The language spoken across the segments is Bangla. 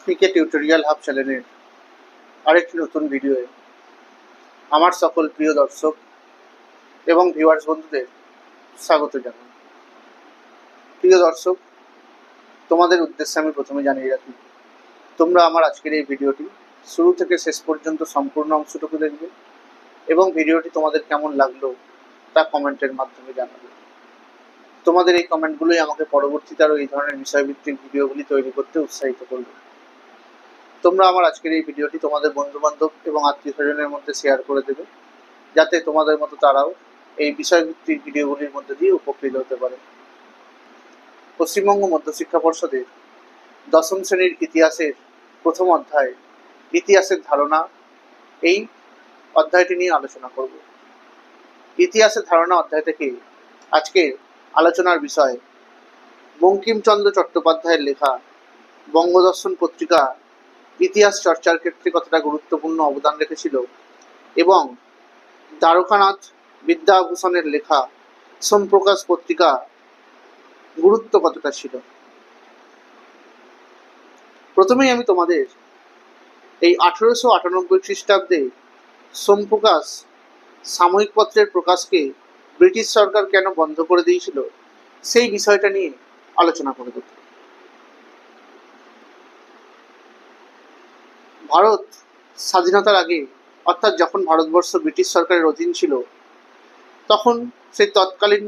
পিকে টিউটোরিয়াল হাব চ্যানেলের আরেকটি নতুন ভিডিওয়ে আমার সকল প্রিয় দর্শক এবং ভিউয়ার্স বন্ধুদের স্বাগত জানাই। প্রিয় দর্শক, তোমাদের উদ্দেশ্যে আমি প্রথমে জানিয়ে রাখি, তোমরা আমার আজকের এই ভিডিওটি শুরু থেকে শেষ পর্যন্ত সম্পূর্ণ অংশটুকু দেখবে এবং ভিডিওটি তোমাদের কেমন লাগলো তা কমেন্টের মাধ্যমে জানাবে। তোমাদের এই কমেন্টগুলোই আমাকে পরবর্তীতে আরও এই ধরনের বিষয়ভিত্তিক ভিডিওগুলি তৈরি করতে উৎসাহিত করবে। তোমরা আমার আজকের এই ভিডিওটি তোমাদের বন্ধুবান্ধব এবং আত্মীয় স্বজনের মধ্যে শেয়ার করে দেবে, যাতে তোমাদের মতো তারাও এই বিষয়ভিত্তিক ভিডিওগুলির মধ্যে দিয়ে উপকৃত হতে পারে। পশ্চিমবঙ্গ মধ্যশিক্ষা পর্ষদের দশম শ্রেণীর ইতিহাসের প্রথম অধ্যায় ইতিহাসের ধারণা, এই অধ্যায়টি নিয়ে আলোচনা করব। ইতিহাসের ধারণা অধ্যায় থেকে আজকে আলোচনার বিষয় বঙ্কিমচন্দ্র চট্টোপাধ্যায়ের লেখা বঙ্গদর্শন পত্রিকা ইতিহাস চর্চার ক্ষেত্রে কতটা গুরুত্বপূর্ণ অবদান রেখেছিল এবং দ্বারকানাথ বিদ্যাভূষণের লেখা সোমপ্রকাশ পত্রিকা গুরুত্ব কতটা ছিল। প্রথমেই আমি তোমাদের এই 1898 খ্রিস্টাব্দে সোমপ্রকাশ সাময়িক পত্রের প্রকাশকে ব্রিটিশ সরকার কেন বন্ধ করে দিয়েছিল সেই বিষয়টা নিয়ে আলোচনা করে দেব। ভারত স্বাধীনতার আগে, অর্থাৎ যখন ভারতবর্ষ ব্রিটিশ সরকারের অধীন ছিল, তখন সেই তৎকালীন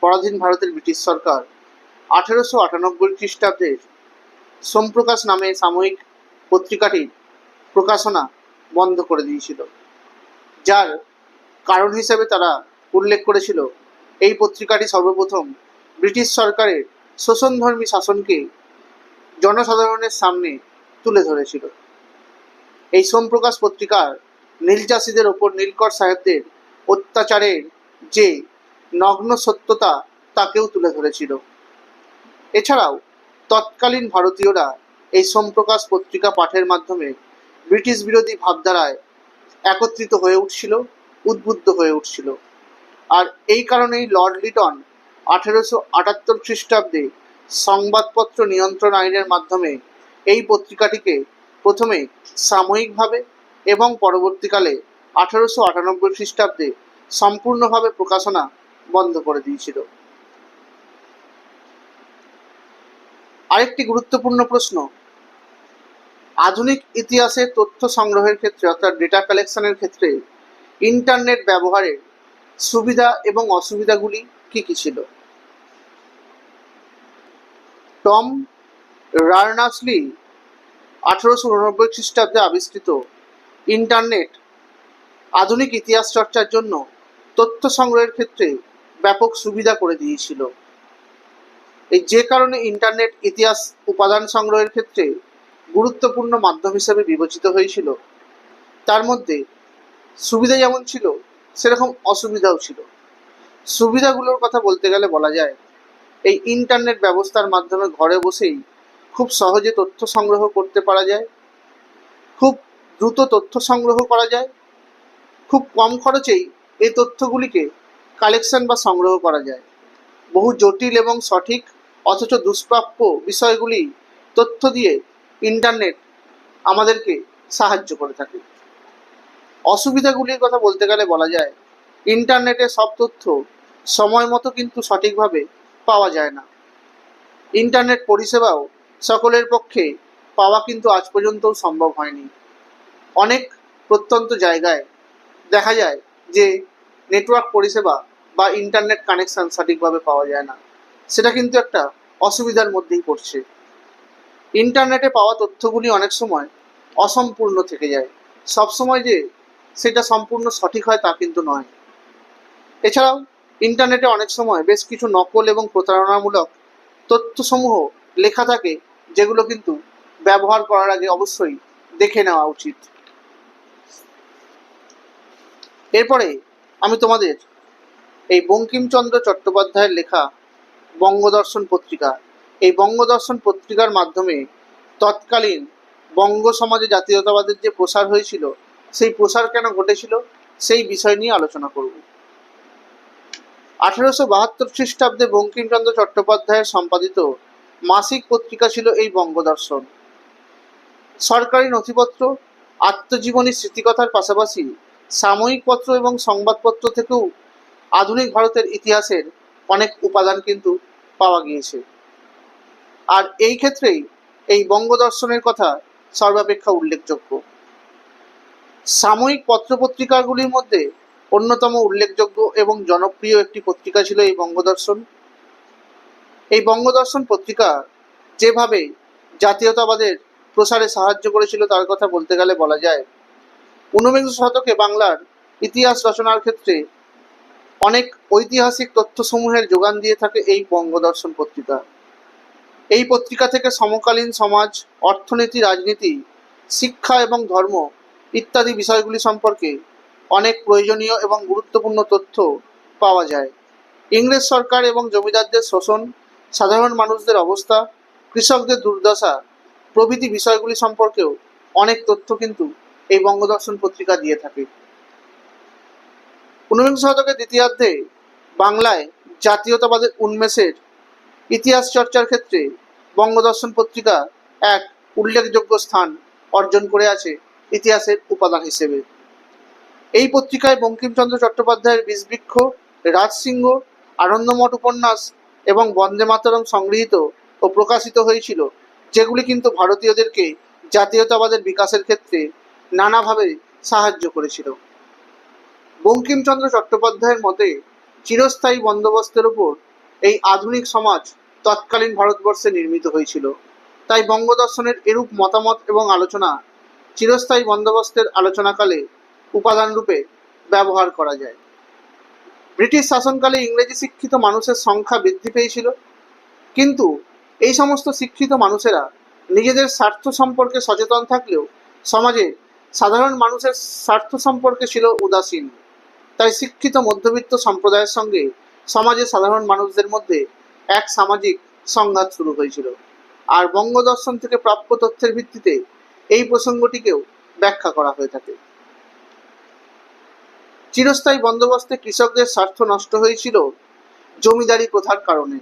পরাধীন ভারতের ব্রিটিশ সরকার 1898 খ্রিস্টাব্দের সোমপ্রকাশ নামে সাময়িক পত্রিকাটির প্রকাশনা বন্ধ করে দিয়েছিল, যার কারণ হিসেবে তারা উল্লেখ করেছিল এই পত্রিকাটি সর্বপ্রথম ব্রিটিশ সরকারের শোষণধর্মী শাসনকে জনসাধারণের সামনে তুলে ধরেছিল। এই সোমপ্রকাশ পত্রিকার নীল চাষিদের ওপর নীলকর সাহেবদের অত্যাচারের যে নগ্ন সত্যতা তাকেও তুলে ধরেছিল। এছাড়াও তৎকালীন ভারতীয়রা এই সোমপ্রকাশ পত্রিকা পাঠের মাধ্যমে ব্রিটিশ বিরোধী ভাবধারায় একত্রিত হয়ে উঠছিল, উদ্বুদ্ধ হয়ে উঠছিল। আর এই কারণেই লর্ড লিটন 1878 খ্রিস্টাব্দে সংবাদপত্র নিয়ন্ত্রণ আইনের মাধ্যমে এই পত্রিকাটিকে প্রথমে সাময়িকভাবে এবং পরবর্তীকালে 1898 খ্রিস্টাব্দে সম্পূর্ণভাবে প্রকাশনা বন্ধ করে দিয়েছিল। আরেকটি গুরুত্বপূর্ণ প্রশ্ন, আধুনিক ইতিহাসের তথ্য সংগ্রহের ক্ষেত্রে অর্থাৎ ডেটা কালেকশনের ক্ষেত্রে ইন্টারনেট ব্যবহারের সুবিধা এবং অসুবিধাগুলি কি কি ছিল? টম বার্নার্স-লি 1889 খ্রিস্টাব্দে আবিষ্কৃত ইন্টারনেট আধুনিক ইতিহাস চর্চার জন্য তথ্য সংগ্রহের ক্ষেত্রে ব্যাপক সুবিধা করে দিয়েছিল। এই যে কারণে ইন্টারনেট ইতিহাস উপাদান সংগ্রহের ক্ষেত্রে গুরুত্বপূর্ণ মাধ্যম হিসেবে বিবেচিত হয়েছিল, তার মধ্যে সুবিধা যেমন ছিল সেরকম অসুবিধাও ছিল। সুবিধাগুলোর কথা বলতে গেলে বলা যায়, এই ইন্টারনেট ব্যবস্থার মাধ্যমে ঘরে বসেই খুব সহজে তথ্য সংগ্রহ করতে পারা যায়, খুব দ্রুত তথ্য সংগ্রহ করা যায়, খুব কম খরচেই এই তথ্যগুলিকে কালেকশন বা সংগ্রহ করা যায়। বহু জটিল এবং সঠিক অথচ দুষ্প্রাপ্য বিষয়গুলি তথ্য দিয়ে ইন্টারনেট আমাদেরকে সাহায্য করে থাকে। অসুবিধাগুলির কথা বলতে গেলে বলা যায়, ইন্টারনেটে সব তথ্য সময় মতো কিন্তু সঠিকভাবে পাওয়া যায় না। ইন্টারনেট পরিষেবাও সকলের পক্ষে পাওয়া কিন্তু আজ পর্যন্তও সম্ভব হয়নি। অনেক প্রত্যন্ত জায়গায় দেখা যায় যে নেটওয়ার্ক পরিষেবা বা ইন্টারনেট কানেকশন সঠিকভাবে পাওয়া যায় না, সেটা কিন্তু একটা অসুবিধার মধ্যেই পড়ছে। ইন্টারনেটে পাওয়া তথ্যগুলি অনেক সময় অসম্পূর্ণ থেকে যায়, সবসময় যে সেটা সম্পূর্ণ সঠিক হয় তা কিন্তু নয়। এছাড়াও ইন্টারনেটে অনেক সময় বেশ কিছু নকল এবং প্রতারণামূলক তথ্যসমূহ লেখা থাকে, যেগুলো কিন্তু ব্যবহার করার আগে অবশ্যই দেখে নেওয়া উচিত। এরপরে আমি তোমাদের এই বঙ্কিমচন্দ্র চট্টোপাধ্যায়ের লেখা বঙ্গদর্শন পত্রিকা এই বঙ্গদর্শন পত্রিকার মাধ্যমে তৎকালীন বঙ্গ সমাজে জাতীয়তাবাদের যে প্রসার হয়েছিল, সেই প্রসার কেন ঘটেছিল সেই বিষয় নিয়ে আলোচনা করব। 1872 খ্রিস্টাব্দে বঙ্কিমচন্দ্র চট্টোপাধ্যায়ের সম্পাদিত মাসিক পত্রিকা ছিল এই বঙ্গদর্শন। সরকারি নথিপত্র, আত্মজীবনী, স্মৃতিকথার পাশাপাশি সাময়িক পত্র এবং সংবাদপত্র থেকেও আধুনিক ভারতের ইতিহাসের অনেক উপাদান কিন্তু পাওয়া গিয়েছে। আর এই ক্ষেত্রেই এই বঙ্গদর্শনের কথা সর্বাপেক্ষা উল্লেখযোগ্য। সাময়িক পত্রপত্রিকাগুলির মধ্যে অন্যতম উল্লেখযোগ্য এবং জনপ্রিয় একটি পত্রিকা ছিল এই বঙ্গদর্শন। এই বঙ্গদর্শন পত্রিকা যেভাবে জাতীয়তাবাদের প্রসারে সাহায্য করেছিল তার কথা বলতে গেলে বলা যায়, ঊনবিংশ শতকে বাংলার ইতিহাস রচনার ক্ষেত্রে অনেক ঐতিহাসিক তথ্যসমূহের যোগান দিয়ে থাকে এই বঙ্গদর্শন পত্রিকা। এই পত্রিকা থেকে সমকালীন সমাজ, অর্থনীতি, রাজনীতি, শিক্ষা এবং ধর্ম ইত্যাদি বিষয়গুলি সম্পর্কে অনেক প্রয়োজনীয় এবং গুরুত্বপূর্ণ তথ্য পাওয়া যায়। ইংরেজ সরকার এবং জমিদারদের শোষণ, সাধারণ মানুষদের অবস্থা, কৃষকদের দুর্দশা প্রভৃতি বিষয়গুলি সম্পর্কেও অনেক তথ্য কিন্তু এই বঙ্গদর্শন পত্রিকা দিয়ে থাকে। ঊনবিংশ শতকের দ্বিতীয়ার্ধে বাংলায় জাতীয়তাবাদের উন্মেষের ইতিহাস চর্চার ক্ষেত্রে বঙ্গদর্শন পত্রিকা এক উল্লেখযোগ্য স্থান অর্জন করে আছে ইতিহাসের উপাদান হিসেবে। এই পত্রিকায় বঙ্কিমচন্দ্র চট্টোপাধ্যায়ের বিষবৃক্ষ, রাজসিংহ, আনন্দমঠ উপন্যাস এবং বন্দে মাতরম সংগৃহীত ও প্রকাশিত হয়েছিল, যেগুলি কিন্তু ভারতীয়দেরকে জাতীয়তাবাদের বিকাশের ক্ষেত্রে নানাভাবে সাহায্য করেছিল। বঙ্কিমচন্দ্র চট্টোপাধ্যায়ের মতে চিরস্থায়ী বন্দোবস্তের উপর এই আধুনিক সমাজ তৎকালীন ভারতবর্ষে নির্মিত হয়েছিল। তাই বঙ্গদর্শনের এরূপ মতামত এবং আলোচনা চিরস্থায়ী বন্দোবস্তের আলোচনাকালে উপাদান রূপে ব্যবহার করা যায়। ব্রিটিশ শাসনকালে ইংরেজি শিক্ষিত মানুষের সংখ্যা বৃদ্ধি পেয়েছিল, কিন্তু এই সমস্ত শিক্ষিত মানুষেরা নিজেদের স্বার্থ সম্পর্কে সচেতন থাকলেও সমাজে সাধারণ মানুষের স্বার্থ সম্পর্কে ছিল উদাসীন। তাই শিক্ষিত মধ্যবিত্ত সম্প্রদায়ের সঙ্গে সমাজের সাধারণ মানুষদের মধ্যে এক সামাজিক সংঘাত শুরু হয়েছিল। আর বঙ্গদর্শন থেকে প্রাপ্য তথ্যের ভিত্তিতে এই প্রসঙ্গটিকেও ব্যাখ্যা করা হয়ে থাকে। চিরস্থায়ী বন্দোবস্তে কৃষকদের স্বার্থ নষ্ট হয়েছিল জমিদারি প্রথার কারণে,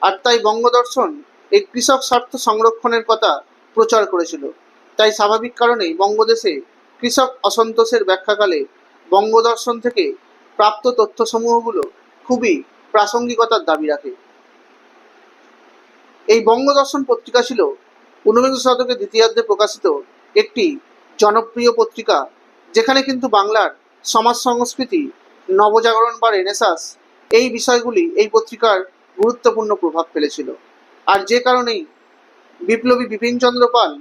আর তাই বঙ্গদর্শন এই কৃষক স্বার্থ সংরক্ষণের কথা প্রচার করেছিল। তাই স্বাভাবিক কারণেই বঙ্গদেশে কৃষক অসন্তোষের ব্যাখ্যাকালে বঙ্গদর্শন থেকে প্রাপ্ত তথ্যসমূহগুলো খুবই প্রাসঙ্গিকতার দাবি রাখে। এই বঙ্গদর্শন পত্রিকা ছিল ঊনবিংশ শতকের দ্বিতীয়ার্ধে প্রকাশিত একটি জনপ্রিয় পত্রিকা, যেখানে কিন্তু বাংলার সমাজ সংস্কৃতি, নবজাগরণ বা রেনেসাঁস এই বিষয়গুলি এই পত্রিকার গুরুত্বপূর্ণ প্রভাব ফেলেছিল। আর যে কারণেই বিপ্লবী বিপিনচন্দ্র পাল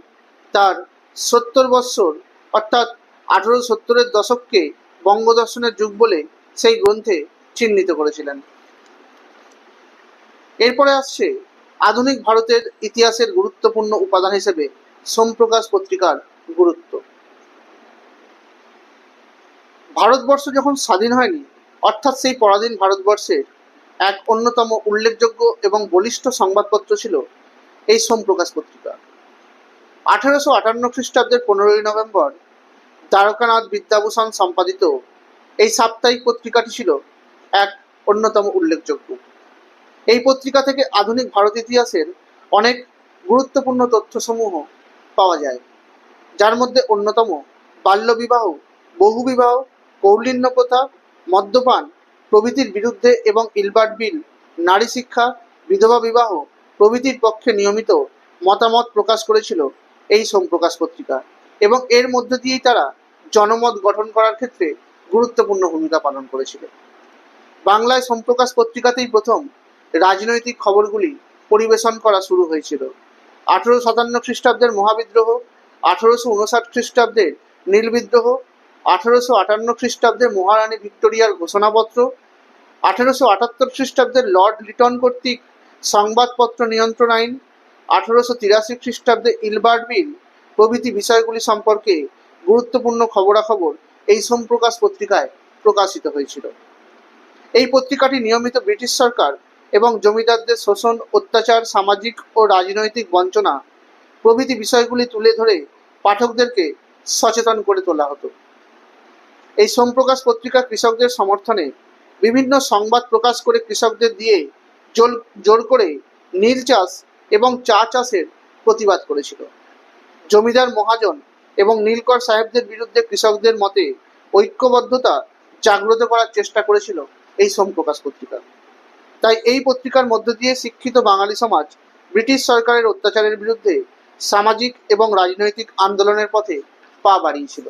তার 70 বৎসর অর্থাৎ 1870-এর দশককে বঙ্গদর্শনের যুগ বলে সেই গ্রন্থে চিহ্নিত করেছিলেন। এরপরে আসছে আধুনিক ভারতের ইতিহাসের গুরুত্বপূর্ণ উপাদান হিসেবে সোমপ্রকাশ পত্রিকার গুরুত্ব। ভারতবর্ষ যখন স্বাধীন হয়নি, অর্থাৎ সেই পরাধীন ভারতবর্ষের এক অন্যতম উল্লেখযোগ্য এবং বলিষ্ঠ সংবাদপত্র ছিল এই সোমপ্রকাশ পত্রিকা। 1858 খ্রিস্টাব্দের 15ই নভেম্বর দ্বারকানাথ বিদ্যাভূষণ সম্পাদিত এই সাপ্তাহিক পত্রিকাটি ছিল এক অন্যতম উল্লেখযোগ্য। এই পত্রিকা থেকে আধুনিক ভারত ইতিহাসের অনেক গুরুত্বপূর্ণ তথ্যসমূহ পাওয়া যায়, যার মধ্যে অন্যতম বাল্যবিবাহ, বহুবিবাহ, কৌলিন্য প্রথা, মদ্যপান প্রভৃতির বিরুদ্ধে এবং ইলবার্ট বিল, নারী শিক্ষা, বিধবা বিবাহ প্রভৃতির পক্ষে নিয়মিত মতামত প্রকাশ করেছিল এই সোমপ্রকাশ পত্রিকা, এবং এর মধ্যে দিয়েই তারা জনমত গঠন করার ক্ষেত্রে গুরুত্বপূর্ণ ভূমিকা পালন করেছিল। বাংলায় সোমপ্রকাশ পত্রিকাতেই প্রথম রাজনৈতিক খবরগুলি পরিবেশন করা শুরু হয়েছিল। 1857 খ্রিস্টাব্দের মহাবিদ্রোহ, 1859 খ্রিস্টাব্দের নীল বিদ্রোহ, 1858 খ্রিস্টাব্দে মহারানী ভিক্টোরিয়ার ঘোষণাপত্র, 1878 খ্রিস্টাব্দের লর্ড লিটন কর্তৃক সংবাদপত্র নিয়ন্ত্রণ আইন, 1883 খ্রিস্টাব্দে ইলবার্ট বিল প্রভৃতি বিষয়গুলি সম্পর্কে গুরুত্বপূর্ণ খবরাখবর এই সোমপ্রকাশ পত্রিকায় প্রকাশিত হয়েছিল। এই পত্রিকাটি নিয়মিত ব্রিটিশ সরকার এবং জমিদারদের শোষণ, অত্যাচার, সামাজিক ও রাজনৈতিক বঞ্চনা প্রভৃতি বিষয়গুলি তুলে ধরে পাঠকদেরকে সচেতন করে তোলা হতো। এই সোমপ্রকাশ পত্রিকা কৃষকদের সমর্থনে বিভিন্ন সংবাদ প্রকাশ করে কৃষকদের দিয়ে জোর করে নীল চাষ এবং চা চাষের প্রতিবাদ করেছিল। জমিদার মহাজন এবং নীলকর সাহেবদের বিরুদ্ধে কৃষকদের মতে ঐক্যবদ্ধতা জাগ্রত করার চেষ্টা করেছিল এই সোমপ্রকাশ পত্রিকা। তাই এই পত্রিকার মধ্য দিয়ে শিক্ষিত বাঙালি সমাজ ব্রিটিশ সরকারের অত্যাচারের বিরুদ্ধে সামাজিক এবং রাজনৈতিক আন্দোলনের পথে পা বাড়িয়েছিল।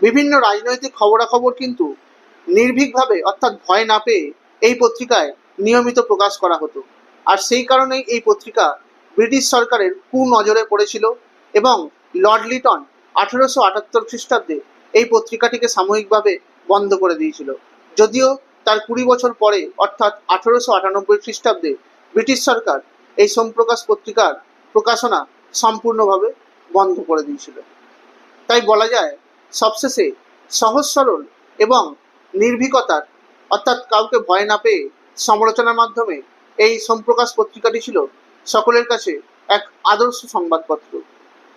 বিভিন্ন রাজনৈতিক খবরাখবর কিন্তু নির্ভীকভাবে অর্থাৎ ভয় না পেয়ে এই পত্রিকায় নিয়মিত প্রকাশ করা হতো। আর সেই কারণেই এই পত্রিকা ব্রিটিশ সরকারের কুনজরে পড়েছিল এবং লর্ড লিটন 1878 খ্রিস্টাব্দে এই পত্রিকাটিকে সাময়িকভাবে বন্ধ করে দিয়েছিল। যদিও তার 20 বছর পরে অর্থাৎ 1898 খ্রিস্টাব্দে ব্রিটিশ সরকার এই সোমপ্রকাশ পত্রিকার প্রকাশনা সম্পূর্ণভাবে বন্ধ করে দিয়েছিল। তাই বলা যায় সবশেষে সহজ সরল এবং নির্ভীকতার অর্থাৎ কাউকে ভয় না পেয়ে সমালোচনার মাধ্যমে এই সোমপ্রকাশ পত্রিকাটি ছিল সকলের কাছে এক আদর্শ সংবাদপত্র।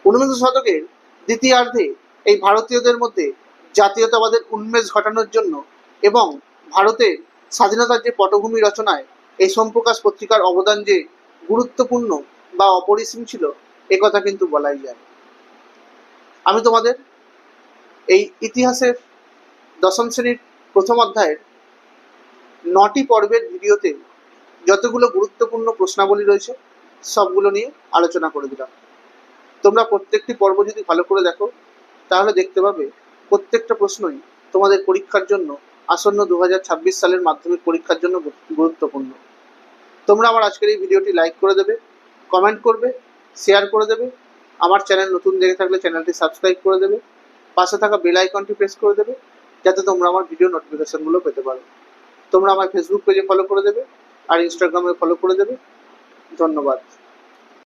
19 শতকের দ্বিতীয়ার্ধে এই ভারতীয়দের মধ্যে জাতীয়তাবাদের উন্মেষ ঘটানোর জন্য এবং ভারতের স্বাধীনতার যে পটভূমি রচনায় এই সোমপ্রকাশ পত্রিকার অবদান যে গুরুত্বপূর্ণ বা অপরিসীম ছিল একথা কিন্তু বলাই যায়। আমি তোমাদের এই ইতিহাসের দশম শ্রেণীর প্রথম অধ্যায়ের 9টি পর্বের ভিডিওতে যতগুলো গুরুত্বপূর্ণ প্রশ্নাবলী রয়েছে সবগুলো নিয়ে আলোচনা করে দিলাম। তোমরা প্রত্যেকটি পর্ব যদি ভালো করে দেখো তাহলে দেখতে পাবে প্রত্যেকটা প্রশ্নই তোমাদের পরীক্ষার জন্য আসন্ন 2026 সালের মাধ্যমিক পরীক্ষার জন্য গুরুত্বপূর্ণ। তোমরা আমার আজকের এই ভিডিওটি লাইক করে দেবে, কমেন্ট করবে, শেয়ার করে দেবে। আমার চ্যানেল নতুন দেখে থাকলে চ্যানেলটি সাবস্ক্রাইব করে দেবে, পাশে থাকা বেল আইকনটি প্রেস করে দেবে যাতে তোমরা আমার ভিডিও নোটিফিকেশনগুলো পেতে পারো। তোমরা আমার ফেসবুক পেজে ফলো করে দেবে আর ইনস্টাগ্রামে ফলো করে দেবে। ধন্যবাদ।